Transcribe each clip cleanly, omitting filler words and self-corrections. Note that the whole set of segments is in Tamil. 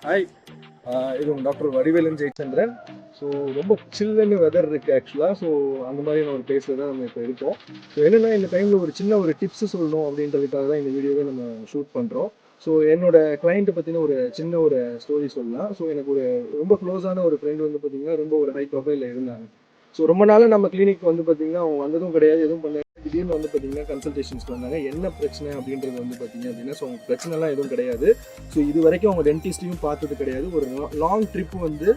ஹாய், இது உங்கள் டாக்டர் வடிவேலன் ஜெயச்சந்திரன். ஸோ ரொம்ப சில்லுன்னு வெதர் இருக்குது ஆக்சுவலாக. ஸோ அந்த மாதிரியான ஒரு பிளேஸில் தான் நம்ம இப்போ இருக்கோம். ஸோ என்னென்னா இந்த டைமில் ஒரு சின்ன ஒரு டிப்ஸ் சொல்லணும் அப்படின்றதுக்காக தான் இந்த வீடியோவை நம்ம ஷூட் பண்ணுறோம். ஸோ என்னோட கிளைண்ட்டை பற்றின ஒரு சின்ன ஒரு ஸ்டோரி சொல்லலாம். ஸோ எனக்கு ஒரு ரொம்ப க்ளோஸான ஒரு ஃப்ரெண்டு வந்து பார்த்தீங்கன்னா ரொம்ப ஒரு ஹை ப்ரொஃபைலில் இருந்தாங்க. ஸோ ரொம்ப நாள் நம்ம கிளினிக் வந்து பார்த்தீங்கன்னா அவங்க வந்ததும் கிடையாது, எதுவும் பண்ண. திடீர்னு வந்து பார்த்தீங்கன்னா கன்சல்டேஷன்ஸ்க்கு வந்தாங்க. என்ன பிரச்சனை அப்படின்றது வந்து பார்த்தீங்க அப்படின்னா, ஸோ அவங்க பிரச்சனைலாம் எதுவும் கிடையாது. ஸோ இது வரைக்கும் அவங்க டென்டிஸ்ட்டையும் பார்த்தது கிடையாது. ஒரு லாங் ட்ரிப் வந்து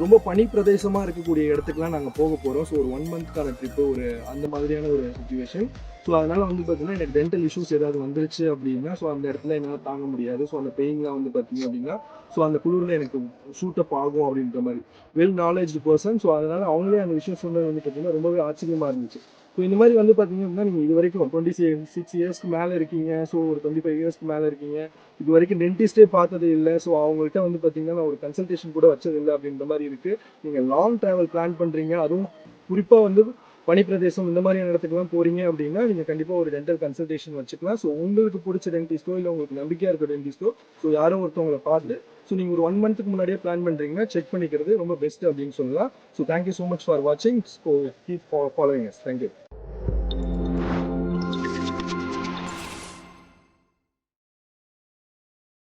ரொம்ப பனி பிரதேசமாக இருக்கக்கூடிய இடத்துக்குலாம் நாங்கள் போக போகிறோம். ஸோ ஒரு 1 மந்த்க்கான ட்ரிப்பு, ஒரு அந்த மாதிரியான ஒரு சுச்சுவேஷன். ஸோ அதனால் வந்து பார்த்தீங்கன்னா எனக்கு டென்டல் இஷ்யூஸ் ஏதாவது வந்துருச்சு அப்படின்னா, ஸோ அந்த இடத்துல என்னால் தாங்க முடியாது. ஸோ அந்த பெயின்லாம் வந்து பார்த்தீங்க அப்படின்னா, ஸோ அந்த குளிரில் எனக்கு ஷூட்டப் ஆகும் அப்படின்ற மாதிரி வெல் நாலேஜ்டு பர்சன். ஸோ அதனால் அவங்களே அந்த விஷயம் சொன்னது வந்து பார்த்தீங்கன்னா ரொம்பவே ஆச்சரியமாக இருந்துச்சு. ஸோ இந்த மாதிரி வந்து பார்த்தீங்க அப்படின்னா, நீங்கள் இது வரைக்கும் 26 இயர்ஸ்க்கு மேலே இருக்கீங்க. ஸோ ஒரு 25 இயர்ஸ்க்கு மேலே இருக்கீங்க. இது வரைக்கும் டென்டிஸ்டே பார்த்தது இல்லை. ஸோ அவங்கள்ட்ட வந்து பார்த்தீங்கன்னா நான் ஒரு கன்சல்டேஷன் கூட வச்சது இல்லை அப்படின்ற மாதிரி இருக்குது. நீங்கள் லாங் ட்ராவல் பிளான் பண்ணுறீங்க, அதுவும் குறிப்பாக வந்து பனிப்பிரதேசம் இந்த மாதிரியான இடத்துக்குலாம் போகிறீங்க அப்படின்னா நீங்கள் கண்டிப்பாக ஒரு டென்டல் கன்சல்டேஷன் வச்சுக்கலாம். ஸோ உங்களுக்கு பிடிச்ச டென்டிஸ்ட்டோ இல்லை உங்களுக்கு நம்பிக்கையாக இருக்க டென்டிஸ்ட்டோ ஸோ யாரோ ஒருத்தவங்களை பார்த்து ஸோ நீங்கள் ஒரு 1 மந்த்துக்கு முன்னாடியே பிளான் பண்ணுறீங்கன்னா செக் பண்ணிக்கிறது ரொம்ப பெஸ்ட் அப்படின்னு சொல்லலாம். So thank you so much for வாட்சிங். So keep following us. Thank you.